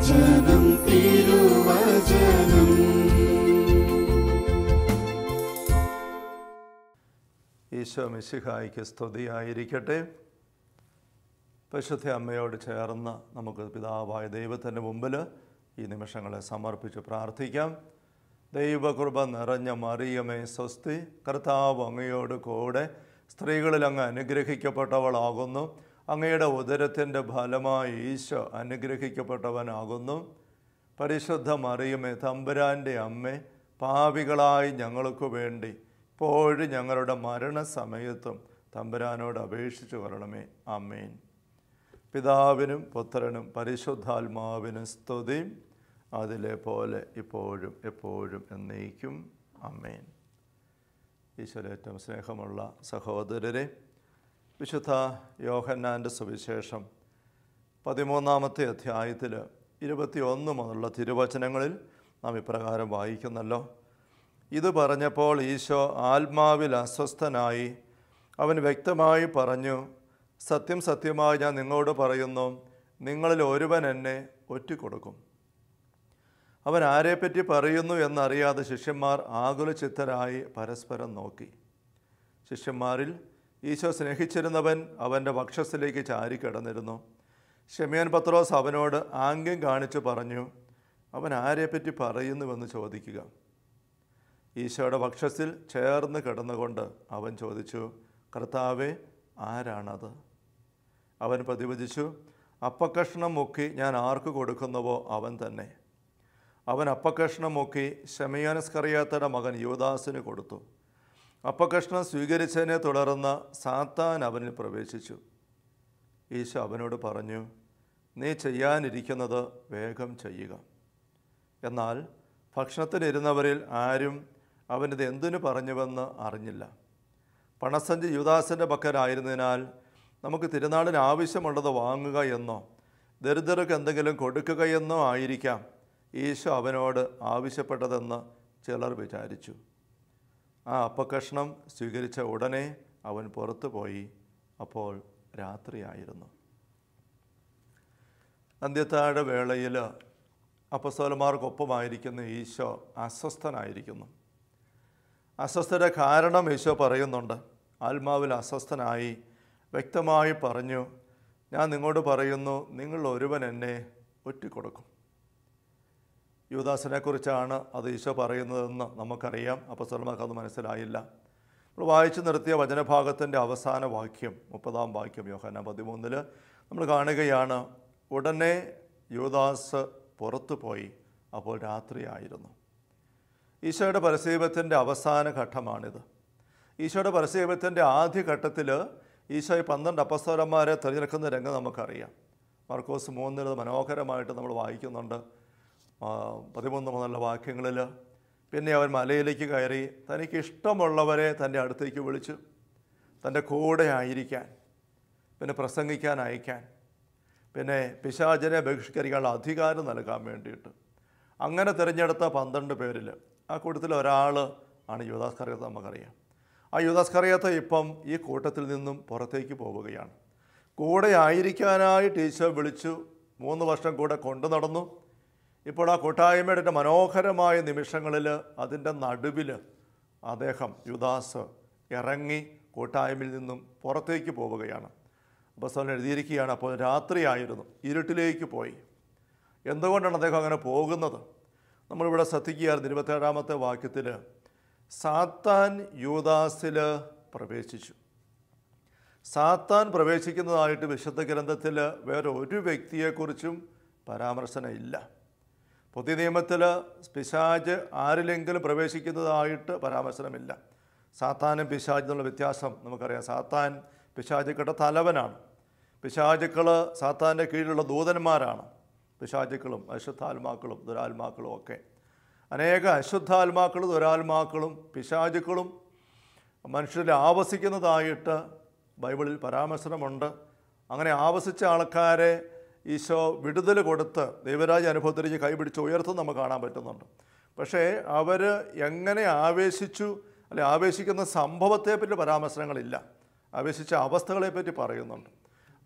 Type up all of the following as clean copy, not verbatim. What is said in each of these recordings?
തിരുവചനം തിരുവചനം. ഈശോ മിശിഹായ്ക്ക് സ്തുതിയായിരിക്കട്ടെ. പരിശുദ്ധ അമ്മയോട് ചേർന്ന് നമുക്ക് പിതാവായ ദൈവത്തിൻ്റെ മുമ്പിൽ ഈ നിമിഷങ്ങളെ സമർപ്പിച്ച് പ്രാർത്ഥിക്കാം. ദൈവകൃപ നിറഞ്ഞ മറിയമേ സ്വസ്തി, കർത്താവ് അങ്ങയോട് കൂടെ സ്ത്രീകളിൽ അങ്ങ് അനുഗ്രഹിക്കപ്പെട്ടവളാകുന്നു. അങ്ങയുടെ ഉദരത്തിൻ്റെ ഫലമായി ഈശോ അനുഗ്രഹിക്കപ്പെട്ടവനാകുന്നു. പരിശുദ്ധ മറിയമേ തമ്പുരാൻ്റെ അമ്മേ, പാപികളായി ഞങ്ങൾക്ക് വേണ്ടി ഇപ്പോഴും ഞങ്ങളുടെ മരണസമയത്തും തമ്പുരാനോട് അപേക്ഷിച്ചു കൊള്ളണമേ. ആമേൻ. പിതാവിനും പുത്രനും പരിശുദ്ധാത്മാവിനും സ്തുതി, അതിലെ പോലെ ഇപ്പോഴും എപ്പോഴും എന്നേക്കും. ആമേൻ. ഈശോയിൽ ഏറ്റവും സ്നേഹമുള്ള സഹോദരരെ, വിശുദ്ധ യോഹന്നാൻ്റെ സുവിശേഷം 13-ാമത്തെ അധ്യായത്തിൽ 21 മുതലുള്ള തിരുവചനങ്ങളിൽ നാം ഇപ്രകാരം വായിക്കുന്നല്ലോ. ഇത് പറഞ്ഞപ്പോൾ ഈശോ ആത്മാവിൽ അസ്വസ്ഥനായി. അവൻ വ്യക്തമായി പറഞ്ഞു, സത്യം സത്യമായി ഞാൻ നിങ്ങളോട് പറയുന്നു, നിങ്ങളിൽ ഒരുവൻ എന്നെ ഒറ്റിക്കൊടുക്കും. അവൻ ആരെപ്പറ്റി പറയുന്നു എന്നറിയാതെ ശിഷ്യന്മാർ ആകുലചിത്തരായി പരസ്പരം നോക്കി. ശിഷ്യന്മാരിൽ ഈശോ സ്നേഹിച്ചിരുന്നവൻ അവൻ്റെ വക്ഷസ്സിലേക്ക് ചാരിക്കിടന്നിരുന്നു. ശിമോൻ പത്രോസ് അവനോട് ആംഗ്യം കാണിച്ചു പറഞ്ഞു, അവൻ ആരെപ്പറ്റി പറയുന്നുവെന്ന് ചോദിക്കുക. ഈശോയുടെ വക്ഷസ്സിൽ ചേർന്ന് കിടന്നുകൊണ്ട് അവൻ ചോദിച്ചു, കർത്താവേ, ആരാണത്? അവൻ പ്രതിവചിച്ചു, അപ്പക്കഷ്ണം മുക്കി ഞാൻ ആർക്ക് കൊടുക്കുന്നുവോ അവൻ തന്നെ. അവൻ അപ്പക്കഷ്ണം മുക്കി ശിമോൻ ഇസ്കറിയോത്തയുടെ മകൻ യൂദാസിന് കൊടുത്തു. അപ്പക്കഷ്ണം സ്വീകരിച്ചതിനെ തുടർന്ന് സാത്താൻ അവനിൽ പ്രവേശിച്ചു. ഈശോ അവനോട് പറഞ്ഞു, നീ ചെയ്യാനിരിക്കുന്നത് വേഗം ചെയ്യുക. എന്നാൽ ഭക്ഷണത്തിനിരുന്നവരിൽ ആരും അവനിത് എന്തിനു പറഞ്ഞുവെന്ന് അറിഞ്ഞില്ല. പണസഞ്ചി യൂദാസിൻ്റെ പക്കലായിരുന്നതിനാൽ നമുക്ക് തിരുനാളിന് ആവശ്യമുള്ളത് വാങ്ങുക എന്നോ ദരിദ്രർക്ക് എന്തെങ്കിലും കൊടുക്കുകയെന്നോ ആയിരിക്കാം ഈശോ അവനോട് ആവശ്യപ്പെട്ടതെന്ന് ചിലർ വിചാരിച്ചു. ആ അപ്പക്കഷ്ണം സ്വീകരിച്ച ഉടനെ അവൻ പുറത്തു പോയി. അപ്പോൾ രാത്രിയായിരുന്നു. അന്ത്യത്താഴ വേളയിൽ അപ്പസ്തോലന്മാർക്കൊപ്പമായിരിക്കുന്ന ഈശോ അസ്വസ്ഥനായിരിക്കുന്നു. അസ്വസ്ഥയുടെ കാരണം ഈശോ പറയുന്നുണ്ട്. ആത്മാവിൽ അസ്വസ്ഥനായി വ്യക്തമായി പറഞ്ഞു, ഞാൻ നിങ്ങളോട് പറയുന്നു, നിങ്ങൾ ഒരുവൻ എന്നെ ഒറ്റിക്കൊടുക്കും. യൂദാസിനെക്കുറിച്ചാണ് അത് ഈശോ പറയുന്നതെന്ന് നമുക്കറിയാം. അപ്പസ്തോലന്മാർക്ക് അത് മനസ്സിലായില്ല. നമ്മൾ വായിച്ചു നിർത്തിയ വചനഭാഗത്തിൻ്റെ അവസാന വാക്യം, 30-ാം വാക്യം യോഹന്നാൻ 13 നമ്മൾ കാണുകയാണ്, ഉടനെ യൂദാസ് പുറത്തു പോയി. അപ്പോൾ രാത്രിയായിരുന്നു. ഈശോയുടെ പരസ്യജീവിതത്തിൻ്റെ അവസാന ഘട്ടമാണിത്. ഈശോയുടെ പരസ്യജീവിതത്തിൻ്റെ ആദ്യ ഘട്ടത്തിൽ ഈശോ 12 അപ്പസ്തോലന്മാരെ തിരഞ്ഞെടുക്കുന്ന രംഗം നമുക്കറിയാം. മർക്കോസ് 3 മനോഹരമായിട്ട് നമ്മൾ വായിക്കുന്നുണ്ട്. 13 മുതലുള്ള വാക്യങ്ങളിൽ, പിന്നെ അവൻ മലയിലേക്ക് കയറി തനിക്ക് ഇഷ്ടമുള്ളവരെ തൻ്റെ അടുത്തേക്ക് വിളിച്ചു, തൻ്റെ കൂടെ ആയിരിക്കാൻ, പിന്നെ പ്രസംഗിക്കാൻ അയക്കാൻ, പിന്നെ പിശാചിനെ ബഹിഷ്കരിക്കാനുള്ള അധികാരം നൽകാൻ വേണ്ടിയിട്ട്. അങ്ങനെ തിരഞ്ഞെടുത്ത 12 പേരിൽ ആ കൂട്ടത്തിൽ ഒരാൾ ആണ് യൂദാസ് ഇസ്കറിയോത്ത. നമുക്കറിയാം ആ യൂദാസ് ഇസ്കറിയോത്ത ഇപ്പം ഈ കൂട്ടത്തിൽ നിന്നും പുറത്തേക്ക് പോവുകയാണ്. കൂടെ ആയിരിക്കാനായിട്ട് ഈശോ വിളിച്ചു, 3 വർഷം കൂടെ കൊണ്ടു നടന്നു. ഇപ്പോൾ ആ കൂട്ടായ്മയുടെ മനോഹരമായ നിമിഷങ്ങളിൽ അതിൻ്റെ നടുവിൽ അദ്ദേഹം യൂദാസ് ഇറങ്ങി കൂട്ടായ്മയിൽ നിന്നും പുറത്തേക്ക് പോവുകയാണ്. അപ്പോസ്തലൻ എഴുതിയിരിക്കുകയാണ്, അപ്പോൾ രാത്രിയായിരുന്നു, ഇരുട്ടിലേക്ക് പോയി. എന്തുകൊണ്ടാണ് അദ്ദേഹം അങ്ങനെ പോകുന്നത്? നമ്മളിവിടെ ശ്രദ്ധിക്കുകയായിരുന്നു. 27-ാമത്തെ വാക്യത്തിൽ സാത്താൻ യൂദാസിൽ പ്രവേശിച്ചു. സാത്താൻ പ്രവേശിക്കുന്നതായിട്ട് വിശുദ്ധ ഗ്രന്ഥത്തിൽ വേറെ ഒരു വ്യക്തിയെക്കുറിച്ചും പരാമർശനമില്ല. പുതിയ നിയമത്തിൽ പിശാച് ആരിലെങ്കിലും പ്രവേശിക്കുന്നതായിട്ട് പരാമർശനമില്ല. സാത്താനും പിശാച് എന്നുള്ള വ്യത്യാസം നമുക്കറിയാം. സാത്താൻ പിശാചുക്കളുടെ തലവനാണ്. പിശാചുക്കൾ സാത്താൻ്റെ കീഴിലുള്ള ദൂതന്മാരാണ്. പിശാചുക്കളും അശുദ്ധാത്മാക്കളും ദുരാത്മാക്കളും ഒക്കെ. അനേക അശുദ്ധാത്മാക്കളും ദുരാത്മാക്കളും പിശാചുക്കളും മനുഷ്യരിൽ ആവസിക്കുന്നതായിട്ട് ബൈബിളിൽ പരാമർശനമുണ്ട്. അങ്ങനെ ആവസിച്ച ആൾക്കാരെ ഈശോ വിടുതൽ കൊടുത്ത് ദൈവരാജ്യ അനുഭവത്തിലേക്ക് കൈപിടിച്ച് ഉയർത്തും നമുക്ക് കാണാൻ പറ്റുന്നുണ്ട്. പക്ഷേ അവർ എങ്ങനെ ആവേശിച്ചു, അല്ലെ ആവേശിക്കുന്ന സംഭവത്തെപ്പറ്റി പരാമർശനങ്ങളില്ല. ആവേശിച്ച അവസ്ഥകളെപ്പറ്റി പറയുന്നുണ്ട്.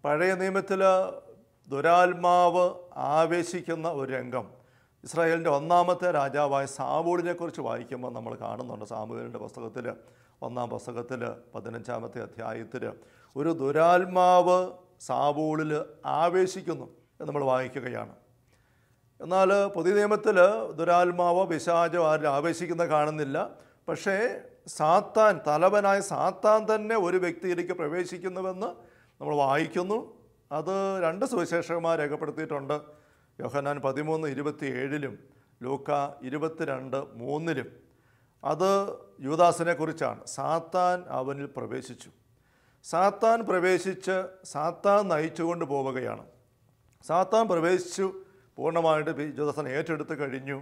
പഴയ നിയമത്തിൽ ദുരാത്മാവ് ആവേശിക്കുന്ന ഒരു രംഗം ഇസ്രായേലിൻ്റെ ഒന്നാമത്തെ രാജാവായ സാവൂളിനെക്കുറിച്ച് വായിക്കുമ്പോൾ നമ്മൾ കാണുന്നുണ്ട്. സാമുവേലിൻ്റെ പുസ്തകത്തിൽ 1-ാം പുസ്തകത്തിൽ 15-ാമത്തെ അധ്യായത്തിൽ ഒരു ദുരാത്മാവ് സാവൂളിൽ ആവേശിക്കുന്നു എന്ന് നമ്മൾ വായിക്കുകയാണ്. എന്നാൽ പുതിയ നിയമത്തിൽ ദുരാത്മാവോ പിശാചോ ആരും ആവേശിക്കുന്ന കാണുന്നില്ല. പക്ഷേ സാത്താൻ, തലവനായ സാത്താൻ തന്നെ ഒരു വ്യക്തിയിലേക്ക് പ്രവേശിക്കുന്നുവെന്ന് നമ്മൾ വായിക്കുന്നു. അത് 2 സുവിശേഷകന്മാർ രേഖപ്പെടുത്തിയിട്ടുണ്ട്. യോഹന്നാൻ 13:27 ലൂക്ക 22:3. അത് യൂദാസിനെ കുറിച്ചാണ്. സാത്താൻ അവനിൽ പ്രവേശിച്ചു. സാത്താൻ പ്രവേശിച്ച് സാത്താൻ നയിച്ചുകൊണ്ട് പോവുകയാണ്. സാത്താൻ പ്രവേശിച്ചു, പൂർണ്ണമായിട്ട് യൂദാസിനെ ഏറ്റെടുത്ത് കഴിഞ്ഞു.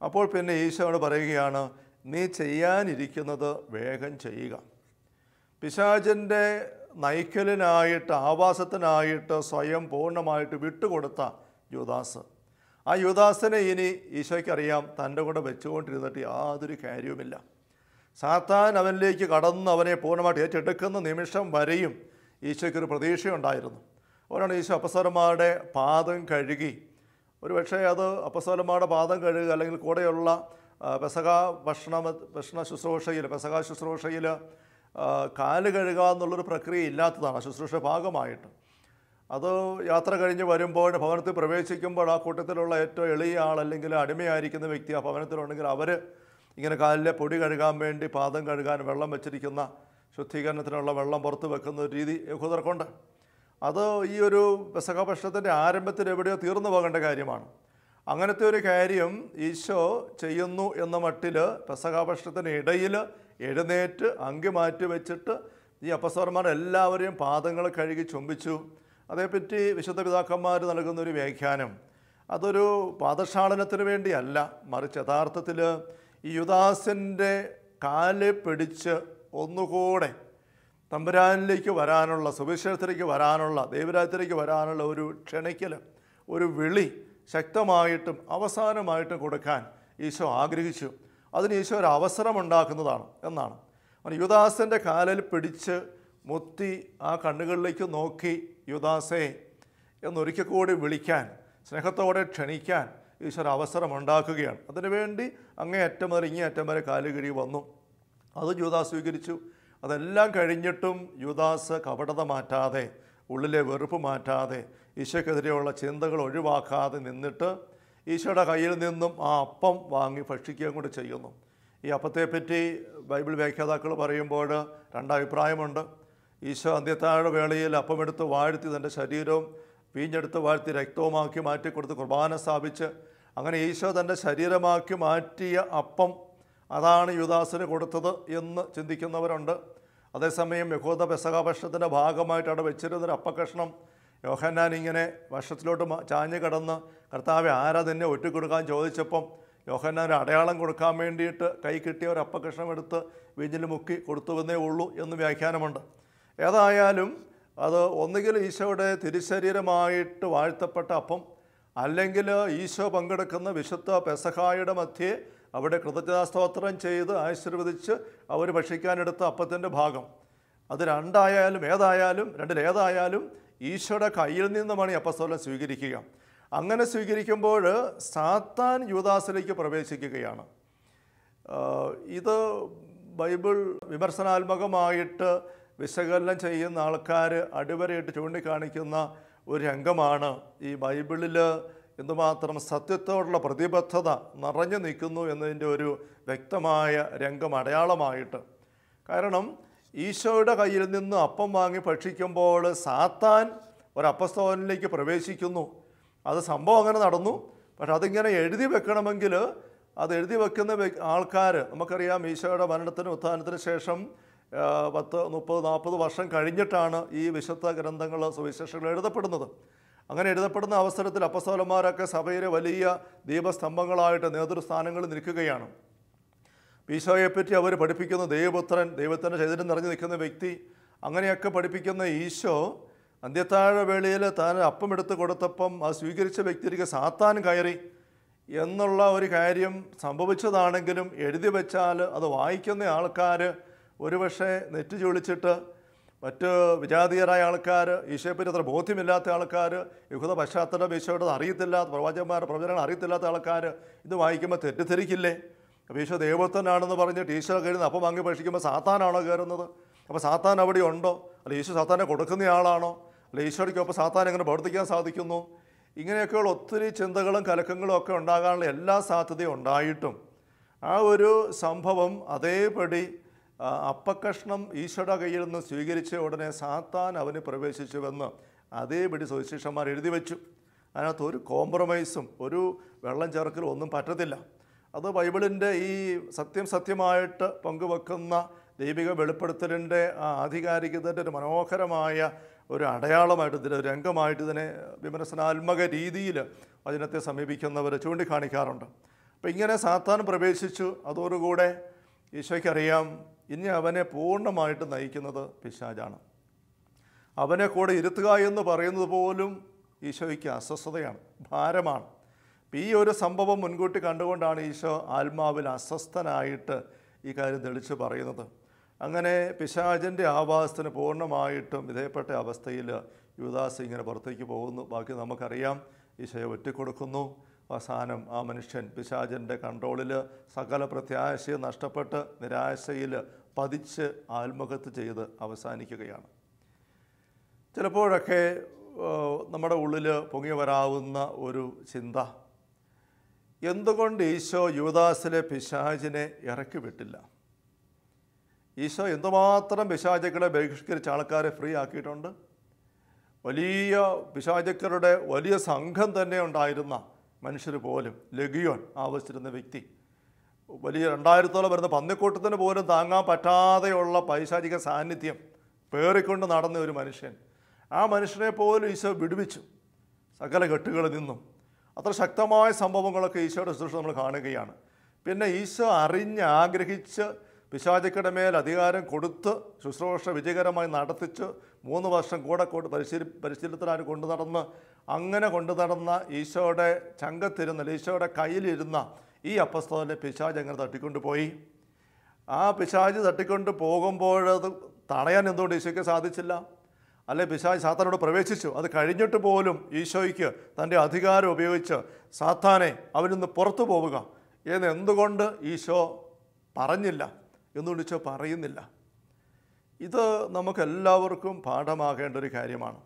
അപ്പോൾ പിന്നെ ഈശോയോട് പറയുകയാണ്, നീ ചെയ്യാനിരിക്കുന്നത് വേഗം ചെയ്യുക. പിശാചിൻ്റെ നയിക്കലിനായിട്ട്, ആവാസത്തിനായിട്ട് സ്വയം പൂർണ്ണമായിട്ട് വിട്ടുകൊടുത്ത യൂദാസ്, ആ യൂദാസിനെ ഇനി ഈശോയ്ക്കറിയാം തൻ്റെ കൂടെ വെച്ചുകൊണ്ടിരുന്നിട്ട് യാതൊരു കാര്യവുമില്ല. സാത്താൻ അവനിലേക്ക് കടന്ന് അവനെ പൂർണ്ണമായിട്ട് ഏറ്റെടുക്കുന്ന നിമിഷം വരെയും ഈശോയ്ക്കൊരു പ്രതീക്ഷയുണ്ടായിരുന്നു. അതുകൊണ്ടാണ് ഈശോ അപ്പസ്തലന്മാരുടെ പാദം കഴുകി, ഒരു പക്ഷേ അത് അപ്പസ്തലന്മാരുടെ പാദം കഴുകുക അല്ലെങ്കിൽ കൂടെയുള്ള ഭക്ഷണ ശുശ്രൂഷയിൽ കാല് കഴുകുക എന്നുള്ളൊരു പ്രക്രിയ ഇല്ലാത്തതാണ് ശുശ്രൂഷ ഭാഗമായിട്ട്. അത് യാത്ര കഴിഞ്ഞ് വരുമ്പോൾ ഭവനത്തിൽ പ്രവേശിക്കുമ്പോൾ ആ കൂട്ടത്തിലുള്ള ഏറ്റവും എളിയ ആൾ അല്ലെങ്കിൽ അടിമയായിരിക്കുന്ന വ്യക്തി ആ ഭവനത്തിലുണ്ടെങ്കിൽ അവർ ഇങ്ങനെ കാലിലെ പൊടി കഴുകാൻ വേണ്ടി പാദം കഴുകാൻ വെള്ളം വെച്ചിരിക്കുന്ന, ശുദ്ധീകരണത്തിനുള്ള വെള്ളം പുറത്ത് വെക്കുന്ന ഒരു രീതി യഹൂദർക്കുണ്ട്. അത് ഈ ഒരു പെസഹ ഭക്ഷണത്തിൻ്റെ ആരംഭത്തിൽ എവിടെയോ തീർന്നു പോകേണ്ട കാര്യമാണ്. അങ്ങനത്തെ ഒരു കാര്യം ഈശോ ചെയ്യുന്നു എന്ന മട്ടിൽ പെസഹ ഭക്ഷണത്തിന് ഇടയിൽ എഴുന്നേറ്റ് അങ്കി മാറ്റി വെച്ചിട്ട് ഈ അപ്പസ്തലന്മാർ എല്ലാവരെയും പാദങ്ങൾ കഴുകി ചുംബിച്ചു. അതേപ്പറ്റി വിശുദ്ധ പിതാക്കന്മാർ നൽകുന്നൊരു വ്യാഖ്യാനം, അതൊരു പാദക്ഷാളനത്തിന് വേണ്ടിയല്ല, മറിച്ച് യഥാർത്ഥത്തിൽ ഈ യൂദാസിൻ്റെ കാല് പിടിച്ച് ഒന്നുകൂടെ തമ്പുരാനിലേക്ക് വരാനുള്ള, സുവിശേഷത്തിലേക്ക് വരാനുള്ള, ദൈവരാജ്യത്തിലേക്ക് വരാനുള്ള ഒരു ക്ഷണിക്കൽ, ഒരു വിളി ശക്തമായിട്ടും അവസാനമായിട്ടും കൊടുക്കാൻ ഈശോ ആഗ്രഹിച്ചു. അതിന് ഈശോ ഒരു അവസരം ഉണ്ടാക്കുന്നതാണ് എന്നാണ്. യൂദാസിൻ്റെ കാലിൽ പിടിച്ച് മുത്തി ആ കണ്ണുകളിലേക്ക് നോക്കി യൂദാസേ എന്നൊരിക്കൽ കൂടി വിളിക്കാൻ, സ്നേഹത്തോടെ ക്ഷണിക്കാൻ ഈശോ ഒരു അവസരം ഉണ്ടാക്കുകയാണ്. അതിനുവേണ്ടി അങ്ങേയറ്റം മുതൽ ഇങ്ങേയറ്റം വരെ കാലുകിഴി വന്നു. അത് യൂദാസ് സ്വീകരിച്ചു. അതെല്ലാം കഴിഞ്ഞിട്ടും യൂദാസ് കപടത മാറ്റാതെ, ഉള്ളിലെ വെറുപ്പ് മാറ്റാതെ, ഈശോയ്ക്കെതിരെയുള്ള ചിന്തകൾ ഒഴിവാക്കാതെ നിന്നിട്ട് ഈശോയുടെ കയ്യിൽ നിന്നും ആ അപ്പം വാങ്ങി ഭക്ഷിക്കുകയും കൂടി ചെയ്യുന്നു. ഈ അപ്പത്തെപ്പറ്റി ബൈബിൾ വ്യാഖ്യാതാക്കൾ പറയുമ്പോൾ 2 അഭിപ്രായമുണ്ട്. ഈശോ അന്ത്യത്താഴ വേളയിൽ അപ്പമെടുത്ത് വാഴ്ത്തി തൻ്റെ ശരീരവും വീഞ്ഞെടുത്ത് വാഴ്ത്തി രക്തവുമാക്കി മാറ്റിക്കൊടുത്ത് കുർബാന സ്ഥാപിച്ച് അങ്ങനെ ഈശോ തൻ്റെ ശരീരമാക്കി മാറ്റിയ അപ്പം അതാണ് യൂദാസിന് കൊടുത്തത് എന്ന് ചിന്തിക്കുന്നവരുണ്ട്. അതേസമയം യഹൂദ പെസഹ ഭക്ഷണത്തിൻ്റെ ഭാഗമായിട്ട് അവിടെ വെച്ചിരുന്നൊരു അപ്പക്കഷ്ണം യോഹന്നാൻ ഇങ്ങനെ ഭക്ഷണത്തിലോട്ട് ചാഞ്ഞ് കിടന്ന് കർത്താവെ ആരാ നിന്നെ ഒറ്റിക്കൊടുക്കാൻ ചോദിച്ചപ്പം യോഹന്നാൻ അടയാളം കൊടുക്കാൻ വേണ്ടിയിട്ട് കൈ കിട്ടിയ ഒരു അപ്പക്കഷ്ണം എടുത്ത് വീഞ്ഞിൽ മുക്കി കൊടുത്തുവെന്നേ ഉള്ളൂ എന്ന് വ്യാഖ്യാനമുണ്ട്. ഏതായാലും അത് ഒന്നുകിൽ ഈശോയുടെ തിരുശരീരമായിട്ട് വാഴ്ത്തപ്പെട്ട അപ്പം, അല്ലെങ്കിൽ ഈശോ പങ്കെടുക്കുന്ന വിശുദ്ധ പെസഹായുടെ മധ്യേ അവിടെ കൃതജ്ഞതാസ്തോത്രം ചെയ്ത് ആശീർവദിച്ച് അവർ ഭക്ഷിക്കാനെടുത്ത അപ്പത്തിൻ്റെ ഭാഗം. അത് രണ്ടിലേതായാലും ഈശോയുടെ കയ്യിൽ നിന്നുമാണ് ഈ അപ്പസ്തലൻ സ്വീകരിക്കുക. അങ്ങനെ സ്വീകരിക്കുമ്പോൾ സാത്താൻ യൂദാസിലേക്ക് പ്രവേശിക്കുകയാണ്. ഇത് ബൈബിൾ വിമർശനാത്മകമായിട്ട് വിശകലനം ചെയ്യുന്ന ആൾക്കാർ അടിവരയിട്ട് ചൂണ്ടിക്കാണിക്കുന്ന ഒരു രംഗമാണ്. ഈ ബൈബിളിൽ എന്തുമാത്രം സത്യത്തോടുള്ള പ്രതിബദ്ധത നിറഞ്ഞു നിൽക്കുന്നു എന്നതിൻ്റെ ഒരു വ്യക്തമായ രംഗം അടയാളമായിട്ട്. കാരണം ഈശോയുടെ കയ്യിൽ നിന്ന് അപ്പം വാങ്ങി ഭക്ഷിക്കുമ്പോൾ സാത്താൻ ഒരു അപ്പസ്തലനിലേക്ക് പ്രവേശിക്കുന്നു. അത് സംഭവം അങ്ങനെ നടന്നു. പക്ഷെ അതിങ്ങനെ എഴുതി വെക്കണമെങ്കിൽ അത് എഴുതി വെക്കുന്ന ആൾക്കാർ, നമുക്കറിയാം ഈശോയുടെ മരണത്തിനും ഉത്ഥാനത്തിന് ശേഷം 10, 30, 40 വർഷം കഴിഞ്ഞിട്ടാണ് ഈ വിശുദ്ധ ഗ്രന്ഥങ്ങൾ, സുവിശേഷങ്ങൾ എഴുതപ്പെടുന്നത്. അങ്ങനെ എഴുതപ്പെടുന്ന അവസരത്തിൽ അപ്പസ്തലന്മാരൊക്കെ സഭയിലെ വലിയ ദീപസ്തംഭങ്ങളായിട്ട് നേതൃസ്ഥാനങ്ങളിൽ നിൽക്കുകയാണ്. ഈശോയെപ്പറ്റി അവർ പഠിപ്പിക്കുന്ന ദൈവപുത്രൻ, ദൈവത്തിൻ്റെ ചൈതന്യം നിറഞ്ഞു നിൽക്കുന്ന വ്യക്തി, അങ്ങനെയൊക്കെ പഠിപ്പിക്കുന്ന ഈശോ അന്ത്യത്താഴ വേളയിൽ താൻ അപ്പം എടുത്ത് കൊടുത്തപ്പം അത് സ്വീകരിച്ച വ്യക്തിക്ക് സാത്താൻ കയറി എന്നുള്ള ഒരു കാര്യം സംഭവിച്ചതാണെങ്കിലും എഴുതി വെച്ചാൽ അത് വായിക്കുന്ന ആൾക്കാർ ഒരുപക്ഷെ നെറ്റ് ചൊളിച്ചിട്ട് മറ്റ് വിജാതീയരായ ആൾക്കാർ, ഈശോയെപ്പറ്റി അത്ര ബോധ്യമില്ലാത്ത ആൾക്കാർ, യഹൂദ പശ്ചാത്തലം ഈശോയുടെ അറിയത്തില്ലാത്ത പ്രവചനങ്ങൾ അറിയത്തില്ലാത്ത ആൾക്കാർ ഇത് വായിക്കുമ്പോൾ തെറ്റിദ്ധരിക്കില്ലേ? അപ്പോൾ ഈശോ ദൈവത്തിനാണെന്ന് പറഞ്ഞിട്ട് ഈശോ കയറുന്ന അപ്പം വാങ്ങി ഭക്ഷിക്കുമ്പോൾ സാത്താനാണോ കയറുന്നത്? അപ്പോൾ സാത്താൻ അവിടെ ഉണ്ടോ? അല്ല ഈശോ സാത്താനെ കൊടുക്കുന്നയാളാണോ? അല്ല ഈശോയ്ക്കൊപ്പം സാത്താൻ എങ്ങനെ പ്രവർത്തിക്കാൻ സാധിക്കുന്നു? ഇങ്ങനെയൊക്കെയുള്ള ഒത്തിരി ചിന്തകളും കലക്കങ്ങളും ഒക്കെ ഉണ്ടാകാനുള്ള എല്ലാ സാധ്യതയും ഉണ്ടായിട്ടും ആ ഒരു സംഭവം അതേപടി അപ്പക്കഷ്ണം ഈശോയുടെ കയ്യിൽ നിന്ന് സ്വീകരിച്ച ഉടനെ സാത്താൻ അവന് പ്രവേശിച്ചുവെന്ന് അതേപടി സുവിശേഷന്മാർ എഴുതി വെച്ചു. അതിനകത്ത് ഒരു കോംപ്രമൈസും ഒരു വെള്ളം ചേർക്കലും ഒന്നും പറ്റത്തില്ല. അത് ബൈബിളിൻ്റെ ഈ സത്യമായിട്ട് പങ്കുവെക്കുന്ന ദൈവിക വെളിപ്പെടുത്തലിൻ്റെ ആ ആധികാരികതയുടെ ഒരു മനോഹരമായ ഒരു അടയാളമായിട്ട് ഇതിന് രംഗമായിട്ട് ഇതിനെ വിമർശനാത്മക രീതിയിൽ വചനത്തെ സമീപിക്കുന്നവർ ചൂണ്ടിക്കാണിക്കാറുണ്ട്. അപ്പം ഇങ്ങനെ സാത്താൻ പ്രവേശിച്ചു. അതോടുകൂടെ ഈശോയ്ക്കറിയാം ഇനി അവനെ പൂർണ്ണമായിട്ട് നയിക്കുന്നത് പിശാചാണ്. അവനെ കൂടെ ഇരുത്തുക എന്ന് പറയുന്നത് പോലും ഈശോയ്ക്ക് അസ്വസ്ഥതയാണ്, ഭാരമാണ്. ഈ ഒരു സംഭവം മുൻകൂട്ടി കണ്ടുകൊണ്ടാണ് ഈശോ ആത്മാവിൽ അസ്വസ്ഥനായിട്ട് ഈ കാര്യം തെളിച്ച് പറയുന്നത്. അങ്ങനെ പിശാചിൻ്റെ ആവാസത്തിന് പൂർണ്ണമായിട്ടും വിധേയപ്പെട്ട അവസ്ഥയിൽ യൂദാസ് ഇങ്ങനെ പുറത്തേക്ക് പോകുന്നു. ബാക്കി നമുക്കറിയാം. ഈശോയെ ഒറ്റിക്കൊടുക്കുന്നു. അവസാനം ആ മനുഷ്യൻ പിശാചിൻ്റെ കൺട്രോളിൽ സകല പ്രത്യാശയും നഷ്ടപ്പെട്ട് നിരാശയിൽ പതിച്ച് ആത്മഹത്യ ചെയ്ത് അവസാനിക്കുകയാണ്. ചിലപ്പോഴൊക്കെ നമ്മുടെ ഉള്ളിൽ പൊങ്ങി വരാവുന്ന ഒരു ചിന്ത, എന്തുകൊണ്ട് ഈശോ യൂദാസിലെ പിശാചിനെ ഇറക്കി വിട്ടില്ല? ഈശോ എന്തുമാത്രം പിശാചുക്കളെ ബഹിഷ്കരിച്ച ആൾക്കാരെ ഫ്രീ ആക്കിയിട്ടുണ്ട്. വലിയ പിശാചുക്കളുടെ വലിയ സംഘം തന്നെ ഉണ്ടായിരുന്ന മനുഷ്യർ പോലും, ലഗിയോൻ ആവശ്യത്തിരുന്ന വ്യക്തി, വലിയ 2000-ഓളം വരുന്ന പന്നിക്കൂട്ടത്തിന് പോലും താങ്ങാൻ പറ്റാതെയുള്ള പൈശാചിക സാന്നിധ്യം പേറിക്കൊണ്ട് നടന്ന ഒരു മനുഷ്യൻ, ആ മനുഷ്യനെ പോലും ഈശോ വിടുവിച്ചു സകല കെട്ടുകളിൽ നിന്നും. അത്ര ശക്തമായ സംഭവങ്ങളൊക്കെ ഈശോയുടെ ശുശ്രൂഷ നമ്മൾ കാണുകയാണ്. പിന്നെ ഈശോ ആഗ്രഹിച്ച് പിശാചുക്കളുടെ മേൽ അധികാരം കൊടുത്ത് ശുശ്രൂഷ വിജയകരമായി നടത്തിച്ച് 3 വർഷം കൂടെ പരിശീലനത്തിനായി കൊണ്ടു നടന്ന ഈശോയുടെ ചങ്കത്തിരുന്ന, ഈശോയുടെ കയ്യിലിരുന്ന ഈ അപ്പസ്തോലനെ പിശാച് അങ്ങനെ തട്ടിക്കൊണ്ടുപോയി. ആ പിശാച് തട്ടിക്കൊണ്ട് പോകുമ്പോഴത് തടയാൻ എന്തുകൊണ്ട് ഈശോയ്ക്ക് സാധിച്ചില്ല? അല്ലെ പിശാച് സാത്താനോട് പ്രവേശിച്ചു. അത് കഴിഞ്ഞിട്ട് പോലും ഈശോയ്ക്ക് തൻ്റെ അധികാരം ഉപയോഗിച്ച് സാത്താനെ അവനിൽ നിന്ന് പുറത്തു പോവുക എന്ന് എന്തുകൊണ്ട് ഈശോ പറഞ്ഞില്ല? എന്തുകൊണ്ട് ഈശോ പറയുന്നില്ല? ഇത് നമുക്കെല്ലാവർക്കും പാഠമാകേണ്ട ഒരു കാര്യമാണ്.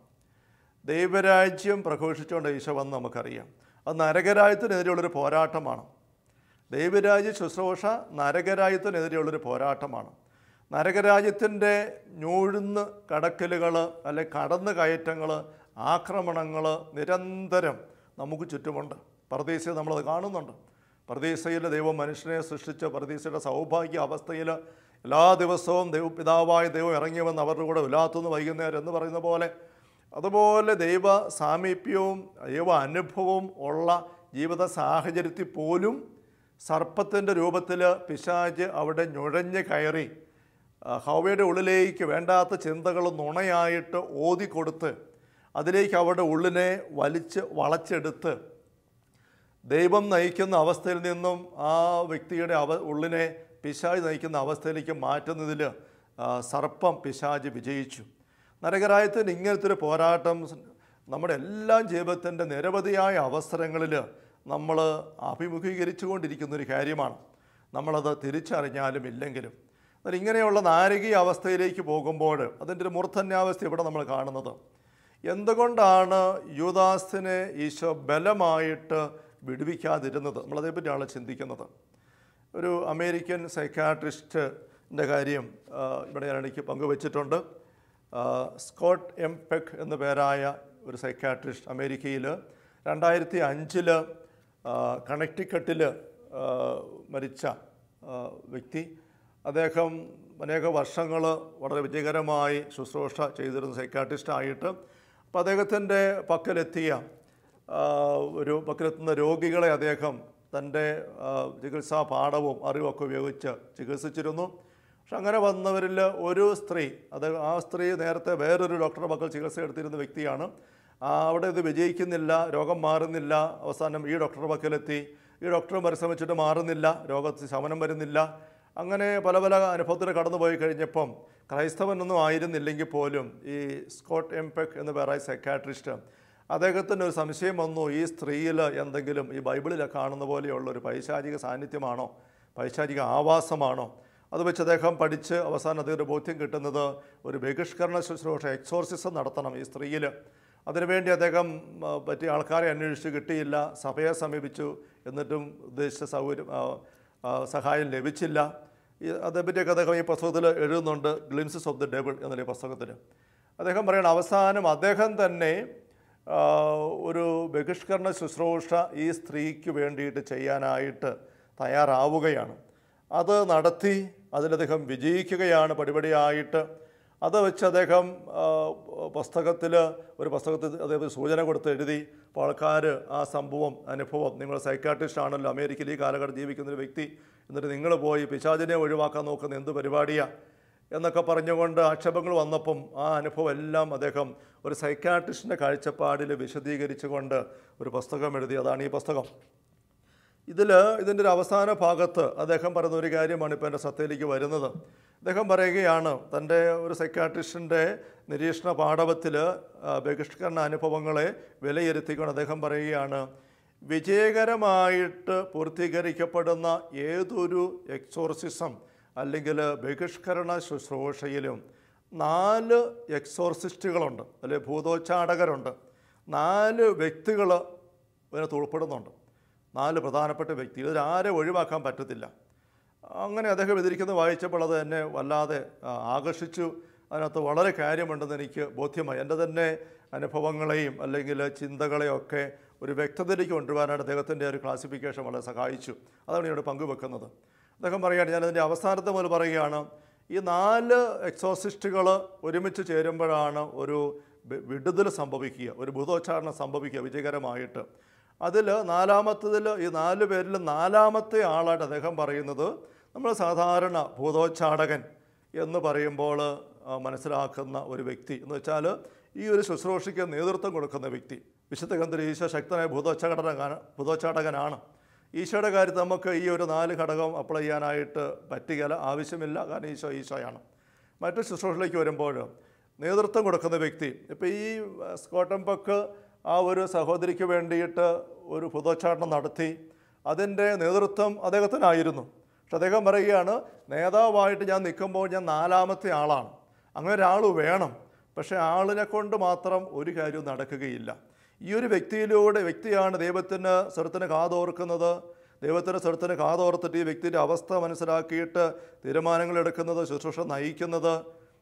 ദൈവരാജ്യം പ്രഘോഷിച്ചുകൊണ്ട് ഈശോ വന്ന് നമുക്കറിയാം. അത് നരകരാജ്യത്തിനെതിരെയുള്ളൊരു പോരാട്ടമാണ്. ദൈവരാജ്യ ശുശ്രൂഷ നരകരാജ്യത്തിനെതിരെയുള്ളൊരു പോരാട്ടമാണ്. നരകരാജ്യത്തിൻ്റെ ഞൂഴ്ന്ന് കടക്കലുകൾ, അല്ലെ കടന്നു കയറ്റങ്ങൾ, ആക്രമണങ്ങൾ നിരന്തരം നമുക്ക് ചുറ്റുമുണ്ട്. പർദീസയിൽ നമ്മളത് കാണുന്നുണ്ട്. പർദീസയിൽ ദൈവം മനുഷ്യനെ സൃഷ്ടിച്ച പർദീസയുടെ സൗഭാഗ്യ അവസ്ഥയിൽ എല്ലാ ദിവസവും പിതാവായ ദൈവം ഇറങ്ങി വന്ന് അവരുടെ കൂടെ ഉലാത്തുനിന്ന് വൈകുന്നേരം എന്ന് പറയുന്ന പോലെ, അതുപോലെ ദൈവ സാമീപ്യവും ദൈവ അനുഭവവും ഉള്ള ജീവിത സാഹചര്യത്തിൽ പോലും സർപ്പത്തിൻ്റെ രൂപത്തിൽ പിശാച് അവിടെ നുഴഞ്ഞ് കയറി ഹവ്വയുടെ ഉള്ളിലേക്ക് വേണ്ടാത്ത ചിന്തകൾ നുണയായിട്ട് ഓതിക്കൊടുത്ത് അതിലേക്ക് അവരുടെ ഉള്ളിനെ വളച്ചെടുത്ത് ദൈവം നയിക്കുന്ന അവസ്ഥയിൽ നിന്നും ആ വ്യക്തിയുടെ ഉള്ളിനെ പിശാച് നയിക്കുന്ന അവസ്ഥയിലേക്ക് മാറ്റുന്നതിൽ സർപ്പം പിശാച് വിജയിച്ചു. നരകരാജ്യത്തിന് ഇങ്ങനത്തെ ഒരു പോരാട്ടം നമ്മുടെ എല്ലാ ജീവിതത്തിൻ്റെ നിരവധിയായ അവസരങ്ങളിൽ നമ്മൾ അഭിമുഖീകരിച്ചു കൊണ്ടിരിക്കുന്നൊരു കാര്യമാണ്. നമ്മളത് തിരിച്ചറിഞ്ഞാലും ഇല്ലെങ്കിലും. എന്നാൽ ഇങ്ങനെയുള്ള നാരകീയ അവസ്ഥയിലേക്ക് പോകുമ്പോൾ അതിൻ്റെ ഒരു മൂർധന്യാവസ്ഥ ഇവിടെ നമ്മൾ കാണുന്നത്. എന്തുകൊണ്ടാണ് യൂദാസിനെ ഈശോ ബലമായിട്ട് വിടുവിക്കാതിരുന്നത്? നമ്മളതേപ്പറ്റിയാണ് ചിന്തിക്കുന്നത്. ഒരു അമേരിക്കൻ സൈക്കാട്രിസ്റ്റിൻ്റെ കാര്യം ഇവിടെ ഞാൻ എനിക്ക് പങ്കുവച്ചിട്ടുണ്ട്. സ്കോട്ട് എം പെക്ക് എന്നു പേരായ ഒരു സൈക്കാട്രിസ്റ്റ് അമേരിക്കയിൽ 2005 കണക്റ്റിക്കട്ടിൽ മരിച്ച വ്യക്തി. അദ്ദേഹം അനേക വർഷങ്ങൾ വളരെ വിജയകരമായി ശുശ്രൂഷ ചെയ്തിരുന്ന സൈക്കാട്രിസ്റ്റായിട്ട്. അപ്പോൾ അദ്ദേഹത്തിൻ്റെ പക്കലെത്തുന്ന രോഗികളെ അദ്ദേഹം തൻ്റെ ചികിത്സാ പാഠവും അറിവൊക്കെ ഉപയോഗിച്ച് ചികിത്സിച്ചിരുന്നു. പക്ഷെ അങ്ങനെ വന്നവരിൽ ഒരു സ്ത്രീ, ആ സ്ത്രീ നേരത്തെ വേറൊരു ഡോക്ടറുടെ പക്കൽ ചികിത്സ എടുത്തിരുന്ന വ്യക്തിയാണ്. അവിടെ ഇത് വിജയിക്കുന്നില്ല, രോഗം മാറുന്നില്ല. അവസാനം ഈ ഡോക്ടറുടെ പക്കലെത്തി. ഈ ഡോക്ടർ പരിശ്രമിച്ചിട്ട് മാറുന്നില്ല, രോഗത്തിന് ശമനം വരുന്നില്ല. അങ്ങനെ പല പല അനുഭവത്തിൽ കടന്നുപോയി കഴിഞ്ഞപ്പം ക്രൈസ്തവനൊന്നും ആയിരുന്നില്ലെങ്കിൽ പോലും ഈ സ്കോട്ട് എംപെക് എന്ന് പറയുന്ന സൈക്കാട്രിസ്റ്റ് അദ്ദേഹത്തിന് ഒരു സംശയം വന്നു, ഈ സ്ത്രീയിൽ എന്തെങ്കിലും ഈ ബൈബിളിൽ കാണുന്ന പോലെയുള്ള ഒരു പൈശാചിക സാന്നിധ്യമാണോ, പൈശാചിക ആവാസമാണോ? അത് വെച്ച് അദ്ദേഹം പഠിച്ച് അവസാനം അദ്ദേഹത്തിന് ബോധ്യം കിട്ടുന്നത് ഒരു ബഹിഷ്കരണ ശുശ്രൂഷ എക്സോർസിസം നടത്തണം ഈ സ്ത്രീയിൽ. അതിനുവേണ്ടി അദ്ദേഹം പറ്റിയ ആൾക്കാരെ അന്വേഷിച്ച് കിട്ടിയില്ല, സഭയെ സമീപിച്ചു, എന്നിട്ടും ഉദ്ദേശിച്ച സഹായം ലഭിച്ചില്ല. അതേപറ്റിയൊക്കെ അദ്ദേഹം ഈ പുസ്തകത്തിൽ എഴുതുന്നുണ്ട്, ഗ്ലിംസസ് ഓഫ് ദി ഡെവിൾ എന്നുള്ള പുസ്തകത്തിൽ. അദ്ദേഹം പറയണം അവസാനം അദ്ദേഹം തന്നെ ഒരു ബഹിഷ്കരണ ശുശ്രൂഷ ഈ സ്ത്രീക്ക് വേണ്ടിയിട്ട് ചെയ്യാനായിട്ട് തയ്യാറാവുകയാണ്. അത് നടത്തി അതിലദ്ദേഹം വിജയിക്കുകയാണ് പടിപടിയായിട്ട്. അത് വെച്ച് അദ്ദേഹം പുസ്തകത്തിൽ അദ്ദേഹം സൂചന കൊടുത്ത് എഴുതി. അപ്പോൾ ആൾക്കാർ ആ സംഭവം അനുഭവം, നിങ്ങൾ സൈക്കാട്രിസ്റ്റ് ആണല്ലോ, അമേരിക്കയിൽ ഈ കാലഘട്ടം ജീവിക്കുന്നൊരു വ്യക്തി, എന്നിട്ട് നിങ്ങൾ പോയി പിശാചിനെ ഒഴിവാക്കാൻ നോക്കുന്ന എന്ത് പരിപാടിയാണ് എന്നൊക്കെ പറഞ്ഞുകൊണ്ട് ആക്ഷേപങ്ങൾ വന്നപ്പം ആ അനുഭവം എല്ലാം അദ്ദേഹം ഒരു സൈക്കാട്രിസ്റ്റിൻ്റെ കാഴ്ചപ്പാടിൽ വിശദീകരിച്ചുകൊണ്ട് ഒരു പുസ്തകം എഴുതി. അതാണ് ഈ പുസ്തകം. ഇതിൻ്റെ ഒരു അവസാന ഭാഗത്ത് അദ്ദേഹം പറയുന്ന ഒരു കാര്യമാണ് ഇപ്പോൾ എൻ്റെ ശ്രദ്ധയിലേക്ക് വരുന്നത്. അദ്ദേഹം പറയുകയാണ്, തൻ്റെ ഒരു സൈക്കാട്രിസ്റ്റിൻ്റെ നിരീക്ഷണ പാഠവത്തിൽ ബഹിഷ്കരണ അനുഭവങ്ങളെ വിലയിരുത്തിക്കൊണ്ട് അദ്ദേഹം പറയുകയാണ്, വിജയകരമായിട്ട് പൂർത്തീകരിക്കപ്പെടുന്ന ഏതൊരു എക്സോർസിസം അല്ലെങ്കിൽ ബഹിഷ്കരണ ശുശ്രൂഷയിലും 4 എക്സോർസിസ്റ്റുകളുണ്ട്, അല്ലെങ്കിൽ ഭൂതോച്ചാടകരുണ്ട്. 4 വ്യക്തികൾ ഇതിനകത്ത് ഉൾപ്പെടുന്നുണ്ട്. 4 പ്രധാനപ്പെട്ട വ്യക്തികൾ. ഇതിലാരെ ഒഴിവാക്കാൻ പറ്റത്തില്ല. അങ്ങനെ അദ്ദേഹം എതിരിക്കുന്നത് വായിച്ചപ്പോൾ അത് എന്നെ വല്ലാതെ ആകർഷിച്ചു. അതിനകത്ത് വളരെ കാര്യമുണ്ടെന്ന് എനിക്ക് ബോധ്യമായി. എൻ്റെ തന്നെ അനുഭവങ്ങളെയും അല്ലെങ്കിൽ ചിന്തകളെയൊക്കെ ഒരു വ്യക്തതയിലേക്ക് കൊണ്ടുവരാനായിട്ട് അദ്ദേഹത്തിൻ്റെ ഒരു ക്ലാസിഫിക്കേഷൻ വളരെ സഹായിച്ചു. അതാണ് ഇവിടെ പങ്കുവെക്കുന്നത്. അദ്ദേഹം പറയുകയാണ്, ഞാനതിൻ്റെ അവസാനത്തെ മുതൽ പറയുകയാണ്, ഈ 4 എക്സോർസിസ്റ്റുകൾ ഒരുമിച്ച് ചേരുമ്പോഴാണ് ഒരു വിടുതൽ സംഭവിക്കുക, ഒരു ഭൂതോച്ചാരണം സംഭവിക്കുക വിജയകരമായിട്ട്. അതിൽ നാലാമത്തതിൽ ഈ 4 പേരിൽ 4ാമത്തെ ആളായിട്ട് അദ്ദേഹം പറയുന്നത് നമ്മൾ സാധാരണ ഭൂതോച്ചാടകൻ എന്ന് പറയുമ്പോൾ മനസ്സിലാക്കുന്ന ഒരു വ്യക്തി എന്ന് വെച്ചാൽ ഈ ഒരു ശുശ്രൂഷയ്ക്ക് നേതൃത്വം കൊടുക്കുന്ന വ്യക്തി. വിശുദ്ധ ഗ്രന്ഥത്തിൽ ഈശോ ശക്തനായ ഭൂതോച്ചാടകനാണ്. ഈശോയുടെ കാര്യത്തിൽ നമുക്ക് ഈ ഒരു 4 ഘടകം അപ്ലൈ ചെയ്യാനായിട്ട് പറ്റുകയില്ല, ആവശ്യമില്ല. കാരണം ഈശോയാണ്. മറ്റു ശുശ്രൂഷയിലേക്ക് വരുമ്പോൾ നേതൃത്വം കൊടുക്കുന്ന വ്യക്തി, ഇപ്പോൾ ഈ സ്കോട്ട് എംപെക് ആ ഒരു സഹോദരിക്ക് വേണ്ടിയിട്ട് ഒരു ഭൂതോച്ചാടനം നടത്തി. അതിൻ്റെ നേതൃത്വം അദ്ദേഹത്തിനായിരുന്നു. പക്ഷെ അദ്ദേഹം പറയുകയാണ്, നേതാവായിട്ട് ഞാൻ നിൽക്കുമ്പോൾ ഞാൻ 4ാമത്തെ ആളാണ്. അങ്ങനെ ഒരാൾ വേണം. പക്ഷേ ആളിനെ കൊണ്ട് മാത്രം ഒരു കാര്യവും നടക്കുകയില്ല. ഈ ഒരു വ്യക്തിയാണ് ദൈവത്തിന് സ്വരത്തിന് കാതോർക്കുന്നത്. ദൈവത്തിൻ്റെ സ്വരത്തിന് കാതോർത്തിട്ട് ഈ വ്യക്തിയുടെ അവസ്ഥ മനസ്സിലാക്കിയിട്ട് തീരുമാനങ്ങൾ എടുക്കുന്നത്, ശുശ്രൂഷ നയിക്കുന്നത്,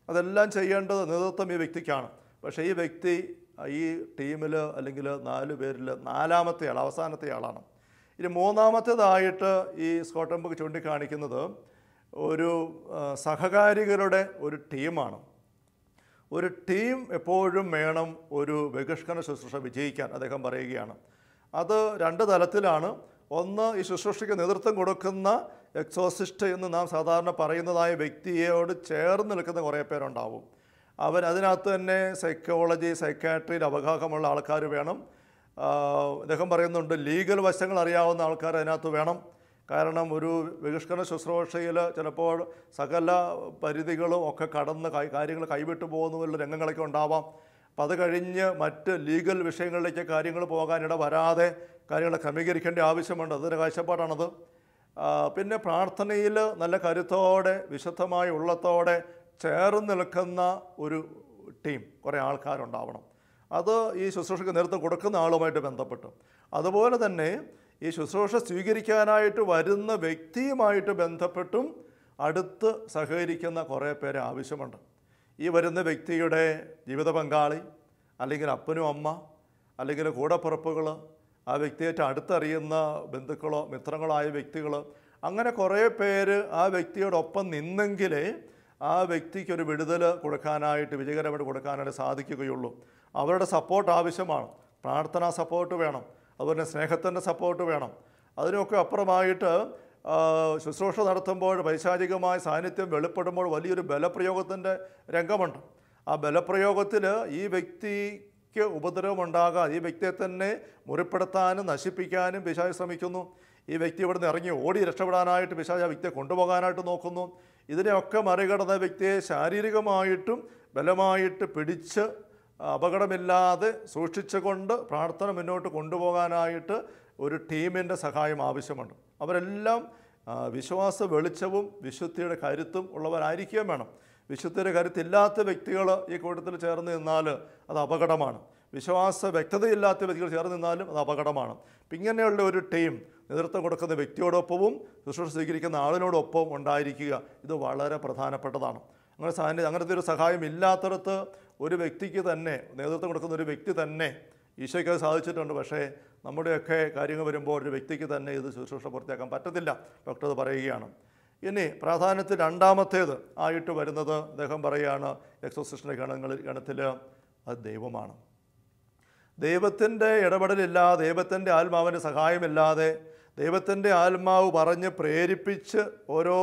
അതെല്ലാം ചെയ്യേണ്ടത് നേതൃത്വം ഈ വ്യക്തിക്കാണ്. പക്ഷേ ഈ വ്യക്തി ഈ ടീമിൽ അല്ലെങ്കിൽ 4 പേരിൽ 4ാമത്തെ ആൾ, അവസാനത്തെ ആളാണ്. ഇനി 3ാമത്തേതായിട്ട് ഈ സ്കോട്ട് എംപെക് ചൂണ്ടിക്കാണിക്കുന്നത് ഒരു സഹകാരികളുടെ ഒരു ടീമാണ്. ഒരു ടീം എപ്പോഴും വേണം ഒരു ബഹിഷ്കരണ ശുശ്രൂഷ വിജയിക്കാൻ അദ്ദേഹം പറയുകയാണ്. അത് 2 തലത്തിലാണ്. ഒന്ന്, ഈ ശുശ്രൂഷയ്ക്ക് നേതൃത്വം കൊടുക്കുന്ന എക്സോർസിസ്റ്റ് എന്ന് നാം സാധാരണ പറയുന്നതായ വ്യക്തിയോട് ചേർന്ന് നിൽക്കുന്ന കുറേ പേരുണ്ടാവും. അതിനകത്ത് തന്നെ സൈക്കോളജി, സൈക്കാട്രിയിൽ അവഗാഹമുള്ള ആൾക്കാർ വേണം. അദ്ദേഹം പറയുന്നുണ്ട്, ലീഗൽ വശങ്ങൾ അറിയാവുന്ന ആൾക്കാർ അതിനകത്ത് വേണം. കാരണം ഒരു ബഹിഷ്കരണ ശുശ്രൂഷയിൽ ചിലപ്പോൾ സകല പരിധികളും ഒക്കെ കടന്ന് കാര്യങ്ങൾ കൈവിട്ടു പോകുന്ന രംഗങ്ങളൊക്കെ ഉണ്ടാവാം. അപ്പം അത് കഴിഞ്ഞ് മറ്റ് ലീഗൽ വിഷയങ്ങളിലേക്ക് കാര്യങ്ങൾ പോകാനിട വരാതെ കാര്യങ്ങൾ ക്രമീകരിക്കേണ്ട ആവശ്യമുണ്ട്. അതൊരു കാഴ്ചപ്പാടാണത്. പിന്നെ പ്രാർത്ഥനയിൽ നല്ല കരുത്തോടെ വിശുദ്ധമായ ഉള്ളത്തോടെ ചേർന്ന് നിൽക്കുന്ന ഒരു ടീം, കുറേ ആൾക്കാരുണ്ടാവണം. അത് ഈ ശുശ്രൂഷയ്ക്ക് നേതൃത്വം കൊടുക്കുന്ന ആളുമായിട്ട് ബന്ധപ്പെട്ട്, അതുപോലെ തന്നെ ഈ ശുശ്രൂഷ സ്വീകരിക്കാനായിട്ട് വരുന്ന വ്യക്തിയുമായിട്ട് ബന്ധപ്പെട്ടും അടുത്ത് സഹകരിക്കുന്ന കുറേ പേരെ ആവശ്യമുണ്ട്. ഈ വരുന്ന വ്യക്തിയുടെ ജീവിത പങ്കാളി, അല്ലെങ്കിൽ അപ്പനും അമ്മ, അല്ലെങ്കിൽ കൂടപ്പിറപ്പുകൾ, ആ വ്യക്തിയായിട്ട് അടുത്തറിയുന്ന ബന്ധുക്കളോ മിത്രങ്ങളോ ആയ വ്യക്തികൾ, അങ്ങനെ കുറേ പേര് ആ വ്യക്തിയോടൊപ്പം നിന്നെങ്കിലേ ആ വ്യക്തിക്കൊരു വിടുതൽ കൊടുക്കാനായിട്ട്, വിജയകരമായിട്ട് കൊടുക്കാനായിട്ട് സാധിക്കുകയുള്ളൂ. അവരുടെ സപ്പോർട്ട് ആവശ്യമാണ്. പ്രാർത്ഥനാ സപ്പോർട്ട് വേണം, അതുപോലെ സ്നേഹത്തിൻ്റെ സപ്പോർട്ട് വേണം. അതിനൊക്കെ അപ്പുറമായിട്ട് ശുശ്രൂഷ നടത്തുമ്പോൾ പൈശാചികമായ സാന്നിധ്യം വെളിപ്പെടുമ്പോൾ വലിയൊരു ബലപ്രയോഗത്തിൻ്റെ രംഗമുണ്ട്. ആ ബലപ്രയോഗത്തിൽ ഈ വ്യക്തിക്ക് ഉപദ്രവമുണ്ടാകാതെ ഈ വ്യക്തിയെ തന്നെ മുറിപ്പെടുത്താനും നശിപ്പിക്കാനും പിശാച് ശ്രമിക്കുന്നു. ഈ വ്യക്തി ഇവിടുന്ന് ഇറങ്ങി ഓടി രക്ഷപ്പെടാനായിട്ട് പിശാച് ആ വ്യക്തിയെ കൊണ്ടുപോകാനായിട്ട് നോക്കുന്നു. ഇതിനെയൊക്കെ മറികടന്ന വ്യക്തിയെ ശാരീരികമായിട്ടും ബലമായിട്ട് പിടിച്ച് അപകടമില്ലാതെ സൂക്ഷിച്ചുകൊണ്ട് പ്രാർത്ഥന മുന്നോട്ട് കൊണ്ടുപോകാനായിട്ട് ഒരു ടീമിൻ്റെ സഹായം ആവശ്യമുണ്ട്. അവരെല്ലാം വിശ്വാസ വെളിച്ചവും വിശുദ്ധിയുടെ കരുത്തും ഉള്ളവരായിരിക്കുകയും വേണം. വിശുദ്ധിയുടെ കരുത്തില്ലാത്ത വ്യക്തികൾ ഈ കൂട്ടത്തിൽ ചേർന്ന് നിന്നാൽ അത് അപകടമാണ്. വിശ്വാസ വ്യക്തതയില്ലാത്ത വ്യക്തികൾ ചേർന്ന് നിന്നാലും അത് അപകടമാണ്. അപ്പം ഇങ്ങനെയുള്ള ഒരു ടീം നേതൃത്വം കൊടുക്കുന്ന വ്യക്തിയോടൊപ്പവും ശുശ്രൂഷ സ്വീകരിക്കുന്ന ആളിനോടൊപ്പവും ഉണ്ടായിരിക്കുക, ഇത് വളരെ പ്രധാനപ്പെട്ടതാണ്. അങ്ങനത്തെ ഒരു സഹായം ഇല്ലാത്തടത്ത് ഒരു വ്യക്തിക്ക് തന്നെ, നേതൃത്വം കൊടുക്കുന്ന ഒരു വ്യക്തി തന്നെ, ഈശോയ്ക്ക് അത് സാധിച്ചിട്ടുണ്ട്. പക്ഷേ നമ്മുടെയൊക്കെ കാര്യങ്ങൾ വരുമ്പോൾ ഒരു വ്യക്തിക്ക് തന്നെ ഇത് ശുശ്രൂഷ പൂർത്തിയാക്കാൻ പറ്റത്തില്ല. ഡോക്ടർ അത് പറയുകയാണ്. ഇനി പ്രാധാന്യത്തിൽ രണ്ടാമത്തേത് ആയിട്ട് വരുന്നത് അദ്ദേഹം പറയുകയാണ്, എക്സോസിസ്റ്റിൻ്റെ ഗണത്തിൽ അത് ദൈവമാണ്. ദൈവത്തിൻ്റെ ഇടപെടലില്ലാതെ, ദൈവത്തിൻ്റെ ആത്മാവിൻ്റെ സഹായമില്ലാതെ, ദൈവത്തിൻ്റെ ആത്മാവ് പറഞ്ഞ് പ്രേരിപ്പിച്ച് ഓരോ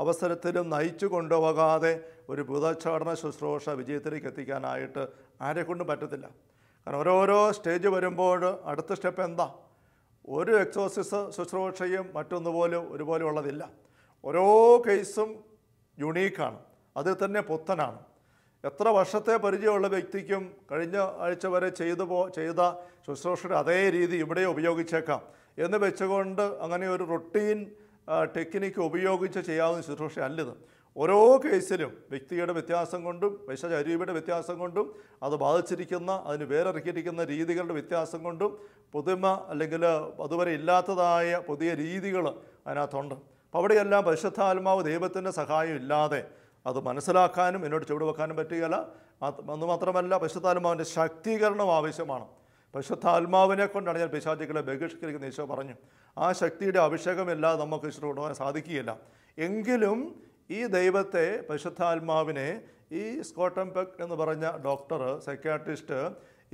അവസരത്തിലും നയിച്ചു കൊണ്ടുപോകാതെ ഒരു ഭൂതോച്ചാടന ശുശ്രൂഷ വിജയത്തിലേക്ക് എത്തിക്കാനായിട്ട് ആരെക്കൊണ്ടും പറ്റത്തില്ല. കാരണം ഓരോരോ സ്റ്റേജ് വരുമ്പോൾ അടുത്ത സ്റ്റെപ്പ് എന്താ? ഒരു എക്സോസിസ് ശുശ്രൂഷയും മറ്റൊന്നുപോലും ഒരുപോലെ ഉള്ളതില്ല. ഓരോ കേസും യുണീക്കാണ്, അതിൽ തന്നെ പുത്തനാണ്. എത്ര വർഷത്തെ പരിചയമുള്ള വ്യക്തിക്കും കഴിഞ്ഞ ആഴ്ച വരെ ചെയ്ത ശുശ്രൂഷയുടെ അതേ രീതി ഇവിടെ ഉപയോഗിച്ചേക്കാം എന്ന് വെച്ചുകൊണ്ട് അങ്ങനെ ഒരു റൊട്ടീൻ ടെക്നിക്ക് ഉപയോഗിച്ച് ചെയ്യാവുന്ന ശുശ്രൂഷ അല്ലിത്. ഓരോ കേസിലും വ്യക്തിയുടെ വ്യത്യാസം കൊണ്ടും വൈശാചാര്യയുടെ വ്യത്യാസം കൊണ്ടും അത് ബാധിച്ചിരിക്കുന്ന, അതിന് വേറിറക്കിയിരിക്കുന്ന രീതികളുടെ വ്യത്യാസം കൊണ്ടും പുതുമ അല്ലെങ്കിൽ അതുവരെ ഇല്ലാത്തതായ പുതിയ രീതികൾ അതിനകത്തുണ്ട്. അപ്പോൾ അവിടെയെല്ലാം പരിശുദ്ധാത്മാവ് ദൈവത്തിൻ്റെ സഹായം ഇല്ലാതെ അത് മനസ്സിലാക്കാനും എന്നോട് ചുവടുവെക്കാനും പറ്റുകയില്ല. എന്ന് മാത്രമല്ല, പരിശുദ്ധാത്മാവിൻ്റെ ശക്തീകരണം ആവശ്യമാണ്. പരിശുദ്ധാത്മാവിനെ കൊണ്ടാണ് ഞാൻ പിശാചുക്കളെ ബഹിഷ്കരിക്കുന്ന ഈശോ പറഞ്ഞു. ആ ശക്തിയുടെ അഭിഷേകമില്ലാതെ നമുക്ക് ഈശോ കൊണ്ടുപോകാൻ സാധിക്കുകയില്ല. എങ്കിലും ഈ ദൈവത്തെ, പരിശുദ്ധാത്മാവിനെ, ഈ സ്കോട്ടംപെക് എന്ന് പറഞ്ഞ ഡോക്ടർ, സൈക്യാട്രിസ്റ്റ്,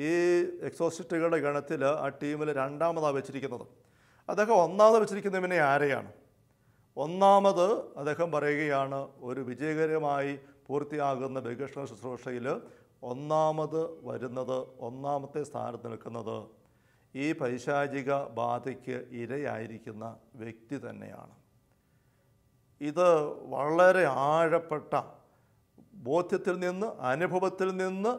ഈ എക്സോസിസ്റ്റുകളുടെ ഗണത്തിൽ ആ ടീമിൽ രണ്ടാമതാണ് വെച്ചിരിക്കുന്നത്. അദ്ദേഹം ഒന്നാമത് വെച്ചിരിക്കുന്നവനെ ആരെയാണ്? ഒന്നാമത് അദ്ദേഹം പറയുകയാണ്, ഒരു വിജയകരമായി പൂർത്തിയാകുന്ന ബഹിഷ്കരണ ശുശ്രൂഷയിൽ ഒന്നാമത് വരുന്നത്, ഒന്നാമത്തെ സ്ഥാനത്ത് നിൽക്കുന്നത് ഈ പൈശാചിക ബാധയ്ക്ക് ഇരയായിരിക്കുന്ന വ്യക്തി തന്നെയാണ്. ഇത് വളരെ ആഴപ്പെട്ട ബോധ്യത്തിൽ നിന്ന്, അനുഭവത്തിൽ നിന്ന്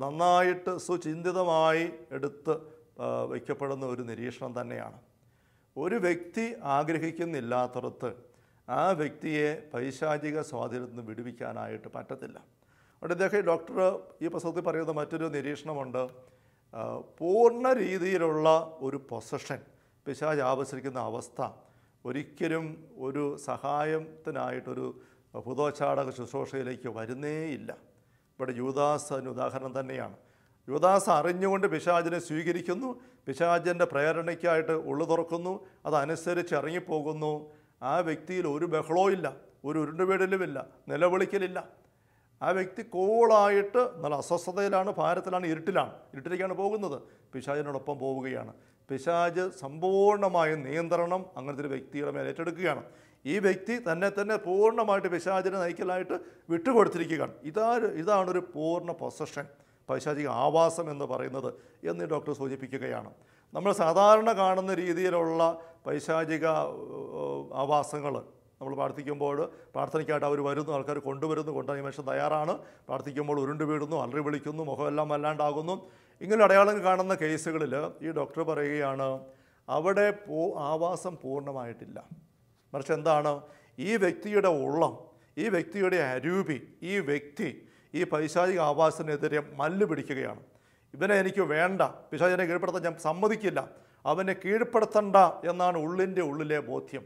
നന്നായിട്ട് സുചിന്തിതമായി എടുത്ത് വയ്ക്കപ്പെടുന്ന ഒരു നിരീക്ഷണം തന്നെയാണ്. ഒരു വ്യക്തി ആഗ്രഹിക്കുന്നില്ലാത്തടത്ത് ആ വ്യക്തിയെ പൈശാചിക സ്വാധീനത്തിൽ നിന്ന് വിടുവിക്കാനായിട്ട് പറ്റത്തില്ല. അവിടെ ഇദ്ദേഹം ഡോക്ടർ ഈ പുസ്തകത്തിൽ പറയുന്ന മറ്റൊരു നിരീക്ഷണമുണ്ട്. പൂർണ്ണ രീതിയിലുള്ള ഒരു പൊസഷൻ പിശാച് ആവശ്യിക്കുന്ന അവസ്ഥ ഒരിക്കലും ഒരു സഹായത്തിനായിട്ടൊരു ഭൂതോച്ചാടക ശുശ്രൂഷയിലേക്ക് വരുന്നേയില്ല. ഇവിടെ യൂദാസ് അതിന് ഉദാഹരണം തന്നെയാണ്. യൂദാസ് അറിഞ്ഞുകൊണ്ട് പിശാചിനെ സ്വീകരിക്കുന്നു, പിശാചിൻ്റെ പ്രേരണയ്ക്കായിട്ട് ഉള്ളു തുറക്കുന്നു, അതനുസരിച്ച് ഇറങ്ങിപ്പോകുന്നു. ആ വ്യക്തിയിൽ ഒരു ബഹളവും ഇല്ല, ഒരു ഉരുണ്ടുവീടലുമില്ല, നിലവിളിക്കലില്ല. ആ വ്യക്തി കൂളായിട്ട് നല്ല അസ്വസ്ഥതയിലാണ്, ഭാരത്തിലാണ്, ഇരുട്ടിലേക്കാണ് പോകുന്നത്. പിശാചിനോടൊപ്പം പോവുകയാണ്. പിശാച് സമ്പൂർണ്ണമായ നിയന്ത്രണം അങ്ങനത്തെ ഒരു വ്യക്തിയുടെ മേൽ ഏറ്റെടുക്കുകയാണ്. ഈ വ്യക്തി തന്നെ പൂർണ്ണമായിട്ട് പിശാചിനെ നയിക്കലായിട്ട് വിട്ടുകൊടുത്തിരിക്കുകയാണ്. ഇതാണൊരു പൂർണ്ണ പൊസഷൻ, പൈശാചിക ആവാസം എന്ന് പറയുന്നത് എന്ന് ഡോക്ടർ സൂചിപ്പിക്കുകയാണ്. നമ്മൾ സാധാരണ കാണുന്ന രീതിയിലുള്ള പൈശാചിക ആവാസങ്ങൾ നമ്മൾ പ്രാർത്ഥിക്കുമ്പോൾ, പ്രാർത്ഥനയ്ക്കായിട്ട് അവർ വരുന്നു, ആൾക്കാർ കൊണ്ടുവരുന്നു, കൊണ്ടുവരാൻ ഈ മനുഷ്യൻ തയ്യാറാണ്. പ്രാർത്ഥിക്കുമ്പോൾ ഉരുണ്ട് വീടുന്നു, അലറി വിളിക്കുന്നു, മുഖമെല്ലാം വല്ലാണ്ടാകുന്നു. ഇങ്ങനെ അടയാളങ്ങൾ കാണുന്ന കേസുകളിൽ ഈ ഡോക്ടർ പറയുകയാണ്, അവിടെ ആവാസം പൂർണ്ണമായിട്ടില്ല. മറിച്ച് എന്താണ്? ഈ വ്യക്തിയുടെ ഉള്ളം, ഈ വ്യക്തിയുടെ അരൂപി, ഈ വ്യക്തി ഈ പൈശാചിക ആവാസത്തിനെതിരെ മല്ല് പിടിക്കുകയാണ്. ഇവനെ എനിക്ക് വേണ്ട, പിശാചിനെ കീഴ്പ്പെടുത്താൻ ഞാൻ സമ്മതിക്കില്ല, അവനെ കീഴ്പ്പെടുത്തണ്ട എന്നാണ് ഉള്ളിലെ ബോധ്യം.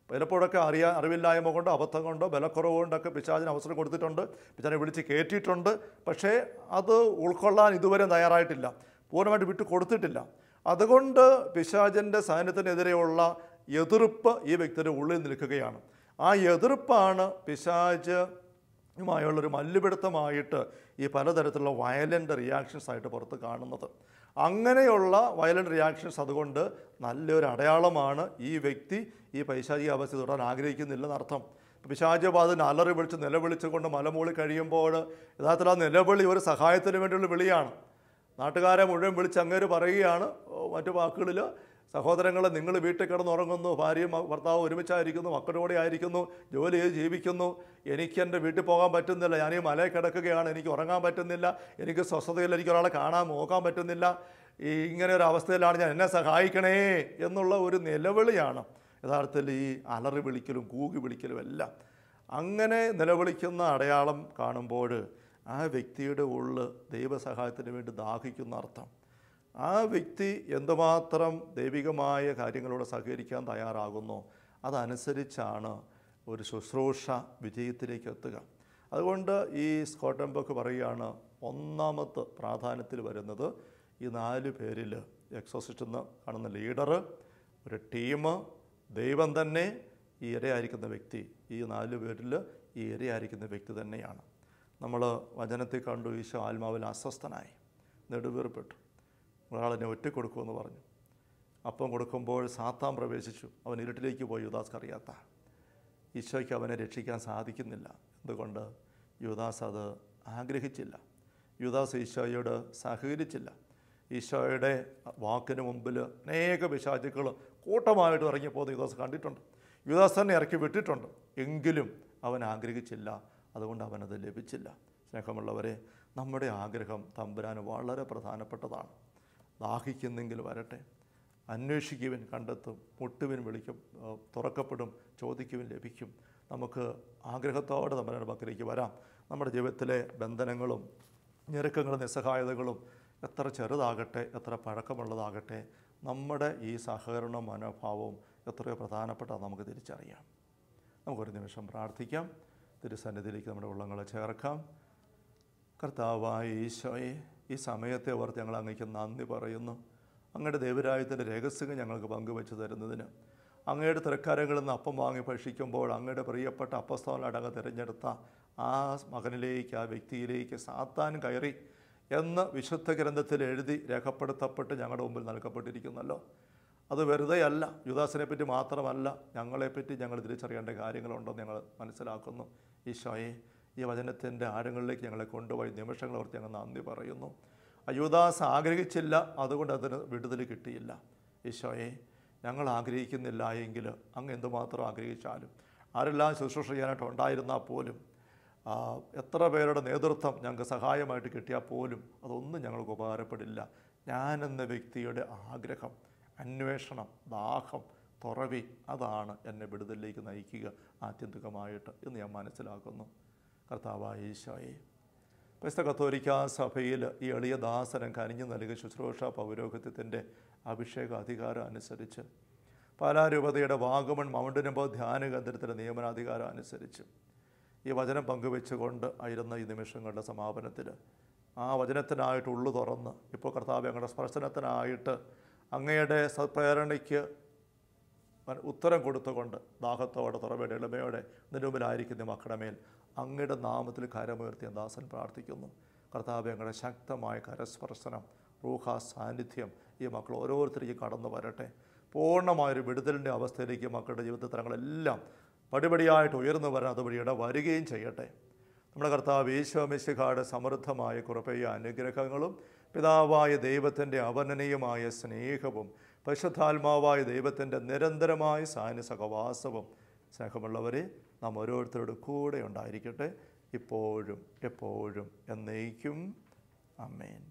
പലപ്പോഴൊക്കെ അറിവില്ലായ്മ കൊണ്ടോ അബദ്ധം കൊണ്ടോ ബലക്കുറവ് കൊണ്ടൊക്കെ പിശാചിന് അവസരം കൊടുത്തിട്ടുണ്ട്, പിശാചിനെ വിളിച്ച് കയറ്റിയിട്ടുണ്ട്. പക്ഷേ അത് ഉൾക്കൊള്ളാൻ ഇതുവരെ തയ്യാറായിട്ടില്ല, പൂർണ്ണമായിട്ട് വിട്ടു കൊടുത്തിട്ടില്ല. അതുകൊണ്ട് പിശാചിൻ്റെ സാന്നിധ്യത്തിനെതിരെയുള്ള എതിർപ്പ് ഈ വ്യക്തിയുടെ ഉള്ളിൽ നിൽക്കുകയാണ്. ആ എതിർപ്പാണ് പിശാചുമായുള്ളൊരു മല്ലുപിടുത്തമായിട്ട് ഈ പലതരത്തിലുള്ള വയലൻ്റ് റിയാക്ഷൻസ് ആയിട്ട് പുറത്ത് കാണുന്നത്. അങ്ങനെയുള്ള വയലൻ്റ് റിയാക്ഷൻസ് അതുകൊണ്ട് നല്ലൊരു അടയാളമാണ് ഈ വ്യക്തി ഈ പൈശാചിക അവസ്ഥ തുടരാൻ ആഗ്രഹിക്കുന്നില്ലെന്നർത്ഥം. പിശാചബാധന അലറി വിളിച്ച് നിലവിളിച്ചുകൊണ്ട് മലമൂളി കഴിയുമ്പോൾ യഥാർത്ഥത്തിൽ ആ നിലവിളി ഒരു സഹായത്തിന് വേണ്ടിയുള്ള വിളിയാണ്. നാട്ടുകാരെ മുഴുവൻ വിളിച്ച് അങ്ങേര് പറയുകയാണ്, മറ്റു വാക്കുകളിൽ സഹോദരങ്ങൾ, നിങ്ങൾ വീട്ടിൽ കിടന്നുറങ്ങുന്നു, ഭാര്യയും ഭർത്താവും ഒരുമിച്ചായിരിക്കുന്നു, മക്കളുടെ ആയിരിക്കുന്നു, ജോലി ചെയ്ത് ജീവിക്കുന്നു. എനിക്ക് എൻ്റെ വീട്ടിൽ പോകാൻ പറ്റുന്നില്ല, ഞാൻ ഈ മലയിൽ കിടക്കുകയാണ്, എനിക്ക് ഉറങ്ങാൻ പറ്റുന്നില്ല, എനിക്ക് സ്വസ്ഥതയിൽ എനിക്ക് ഒരാളെ കാണാൻ നോക്കാൻ പറ്റുന്നില്ല, ഇങ്ങനെ ഒരു അവസ്ഥയിലാണ് ഞാൻ, എന്നെ സഹായിക്കണേ എന്നുള്ള ഒരു നിലവിളിയാണ് യഥാർത്ഥത്തിൽ ഈ അലറി വിളിക്കലും കൂകി വിളിക്കലും എല്ലാം. അങ്ങനെ നിലവിളിക്കുന്ന അടയാളം കാണുമ്പോൾ ആ വ്യക്തിയുടെ ഉള്ളിൽ ദൈവസഹായത്തിന് വേണ്ടി ദാഹിക്കുന്ന അർത്ഥം. ആ വ്യക്തി എന്തുമാത്രം ദൈവികമായ കാര്യങ്ങളോട് സഹകരിക്കാൻ തയ്യാറാകുന്നു, അതനുസരിച്ചാണ് ഒരു ശുശ്രൂഷ വിജയത്തിലേക്ക് എത്തുക. അതുകൊണ്ട് ഈ സ്കോട്ടൻബർഗ് പറയുകയാണ്, ഒന്നാമത്തെ പ്രാധാന്യത്തിൽ വരുന്നത് ഈ 4 പേരിൽ എക്സോസിസ്റ്റ് എന്ന് കാണുന്ന ലീഡർ, ഒരു ടീം, ദൈവം തന്നെ, ഈ ഇരയായിരിക്കുന്ന വ്യക്തി. ഈ 4 പേരിൽ ഈ ഇരയായിരിക്കുന്ന വ്യക്തി തന്നെയാണ്. നമ്മൾ വചനത്തിൽ കണ്ടു, ഈശോ ആത്മാവിൽ അസ്വസ്ഥനായി, നെടുവീർപ്പെട്ടു. ഒരാളെന്നെ ഒറ്റക്കൊടുക്കുമെന്ന് പറഞ്ഞു. അപ്പം കൊടുക്കുമ്പോൾ സാത്താൻ പ്രവേശിച്ചു. അവൻ ഇരുട്ടിലേക്ക് പോയി. യൂദാസ് അറിയാത്ത ഈശോയ്ക്ക് അവനെ രക്ഷിക്കാൻ സാധിക്കുന്നില്ല. എന്തുകൊണ്ട്? യൂദാസ് അത് ആഗ്രഹിച്ചില്ല. യൂദാസ് ഈശോയോട് സഹകരിച്ചില്ല. ഈശോയുടെ വാക്കിന് മുമ്പിൽ അനേക പിശാചുക്കൾ കൂട്ടമായിട്ട് ഇറങ്ങിപ്പോകുന്ന യൂദാസ് കണ്ടിട്ടുണ്ട്. യൂദാസ് തന്നെ ഇറക്കി വിട്ടിട്ടുണ്ട്. എങ്കിലും അവൻ ആഗ്രഹിച്ചില്ല. അതുകൊണ്ട് അവനത് ലഭിച്ചില്ല. സ്നേഹമുള്ളവരെ, നമ്മുടെ ആഗ്രഹം തമ്പുരാന് വളരെ പ്രധാനപ്പെട്ടതാണ്. ദാഹിക്കുന്നെങ്കിൽ വരട്ടെ, അന്വേഷിക്കുവിൻ കണ്ടെത്തും, മുട്ടുവിൻ വിളിക്കും, തുറക്കപ്പെടും, ചോദിക്കുവിൻ ലഭിക്കും. നമുക്ക് ആഗ്രഹത്തോടെ തമ്പുരാന്റെ പക്കലേക്ക് വരാം. നമ്മുടെ ജീവിതത്തിലെ ബന്ധനങ്ങളും ഞെരുക്കങ്ങളും നിസ്സഹായതകളും എത്ര ചെറുതാകട്ടെ, എത്ര പഴക്കമുള്ളതാകട്ടെ, നമ്മുടെ ഈ സഹകരണ മനോഭാവവും എത്രയോ പ്രധാനപ്പെട്ടതാണ് നമുക്ക് തിരിച്ചറിയാം. നമുക്കൊരു നിമിഷം പ്രാർത്ഥിക്കാം. തിരുസന്നിധിയിലേക്ക് നമ്മുടെ ഉള്ളങ്ങളെ ചേർക്കാം. കർത്താവായ ഈശോയെ, ഈ സമയത്തെ ഓർത്ത് ഞങ്ങൾ അങ്ങേക്ക് നന്ദി പറയുന്നു. അങ്ങയുടെ ദൈവരാജ്യത്തിൻ്റെ രഹസ്യങ്ങൾ ഞങ്ങൾക്ക് പങ്കുവെച്ച് തരുന്നതിന്, അങ്ങയുടെ തൃക്കരങ്ങളിൽ നിന്ന് അപ്പം വാങ്ങി ഭക്ഷിക്കുമ്പോൾ അങ്ങയുടെ പ്രിയപ്പെട്ട അപ്പസ്തോലനടങ്ങ് തിരഞ്ഞെടുത്ത ആ മകനിലേക്ക്, ആ വ്യക്തിയിലേക്ക് സാത്താൻ കയറി എന്ന് വിശുദ്ധ ഗ്രന്ഥത്തിൽ എഴുതി രേഖപ്പെടുത്തപ്പെട്ട് ഞങ്ങളുടെ മുമ്പിൽ നൽകപ്പെട്ടിരിക്കുന്നല്ലോ. അത് വെറുതെയല്ല, യൂദാസിനെ പറ്റി മാത്രമല്ല, ഞങ്ങളെപ്പറ്റി ഞങ്ങൾ തിരിച്ചറിയേണ്ട കാര്യങ്ങളുണ്ടെന്ന് ഞങ്ങൾ മനസ്സിലാക്കുന്നു. ഈശോയെ, ഈ വചനത്തിൻ്റെ ആഴങ്ങളിലേക്ക് ഞങ്ങളെ കൊണ്ടുപോയി നിമിഷങ്ങൾ ഓർത്ത് ഞങ്ങൾ നന്ദി പറയുന്നു. യൂദാസ് ആഗ്രഹിച്ചില്ല, അതുകൊണ്ട് അതിന് വിടുതൽ കിട്ടിയില്ല. ഈശോയെ, ഞങ്ങൾ ആഗ്രഹിക്കുന്നില്ല എങ്കിൽ അങ്ങ് എന്തുമാത്രം ആഗ്രഹിച്ചാലും, ആരെല്ലാം ശുശ്രൂഷ ചെയ്യാനായിട്ട് ഉണ്ടായിരുന്നാൽ പോലും, എത്ര പേരുടെ നേതൃത്വം ഞങ്ങൾക്ക് സഹായമായിട്ട് കിട്ടിയാൽ പോലും അതൊന്നും ഞങ്ങൾക്ക് ഉപകാരപ്പെടില്ല. ഞാനെന്ന വ്യക്തിയുടെ ആഗ്രഹം, അന്വേഷണം, ദാഹം, തുറവി, അതാണ് എന്നെ വിടുതലിലേക്ക് നയിക്കുക ആത്യന്തികമായിട്ട് എന്ന് ഞാൻ മനസ്സിലാക്കുന്നു. കർത്താവായ ഈശോയെ, പരിശുദ്ധ കത്തോലിക്കാ സഭയിൽ ഈ എളിയ ദാസനം കനിഞ്ഞു നൽകിയ ശുശ്രൂഷ പൗരോഹിത്യത്തിൻ്റെ അഭിഷേക അധികാരം അനുസരിച്ച്, പാലാരൂപതയുടെ വാഗമൺ മൗണ്ടനുമ്പോ ധ്യാന കേന്ദ്രത്തിൻ്റെ നിയമനാധികാരം അനുസരിച്ച് ഈ വചനം പങ്കുവെച്ചുകൊണ്ട് ആയിരുന്ന ഈ നിമിഷങ്ങളുടെ സമാപനത്തിൽ ആ വചനത്തിനായിട്ട് ഉള്ളു തുറന്ന്, ഇപ്പോൾ കർത്താവ് ഞങ്ങളുടെ സ്പർശനത്തിനായിട്ട് അങ്ങയുടെ സത്പ്രേരണയ്ക്ക് ഉത്തരം കൊടുത്തുകൊണ്ട് ദാഹത്തോടെ, തുറവയുടെ, എളിമയോടെ നിന്റെ മുമ്പിലായിരിക്കുന്ന മക്കളുടെ മേൽ അങ്ങയുടെ നാമത്തിൽ കരമുയർത്തിയ ദാസൻ പ്രാർത്ഥിക്കുന്നു. കർത്താവ്, ഞങ്ങളുടെ ശക്തമായ കരസ്പർശനം, റൂഹ സാന്നിധ്യം ഈ മക്കൾ ഓരോരുത്തരിക്കും കടന്നു വരട്ടെ. പൂർണ്ണമായൊരു വിടുതലിൻ്റെ അവസ്ഥയിലേക്ക് മക്കളുടെ ജീവിത തലങ്ങളെല്ലാം പടിപടിയായിട്ട് ഉയർന്നു വരാൻ അതുവഴി ഇടവരുകയും ചെയ്യട്ടെ. നമ്മുടെ കർത്താവ് ഈശോ മിശിഹായുടെ സമൃദ്ധമായ കൃപയും അനുഗ്രഹങ്ങളും പിതാവായ ദൈവത്തിൻ്റെ അവർണ്ണനീയമായ സ്നേഹവും പരിശുദ്ധാത്മാവായ ദൈവത്തിൻ്റെ നിരന്തരമായ സഹവാസവും സ്നേഹമുള്ളവരെ നാം ഓരോരുത്തരുടെ കൂടെ ഉണ്ടായിരിക്കട്ടെ, ഇപ്പോഴും എപ്പോഴും എന്നേക്കും. ആമേൻ.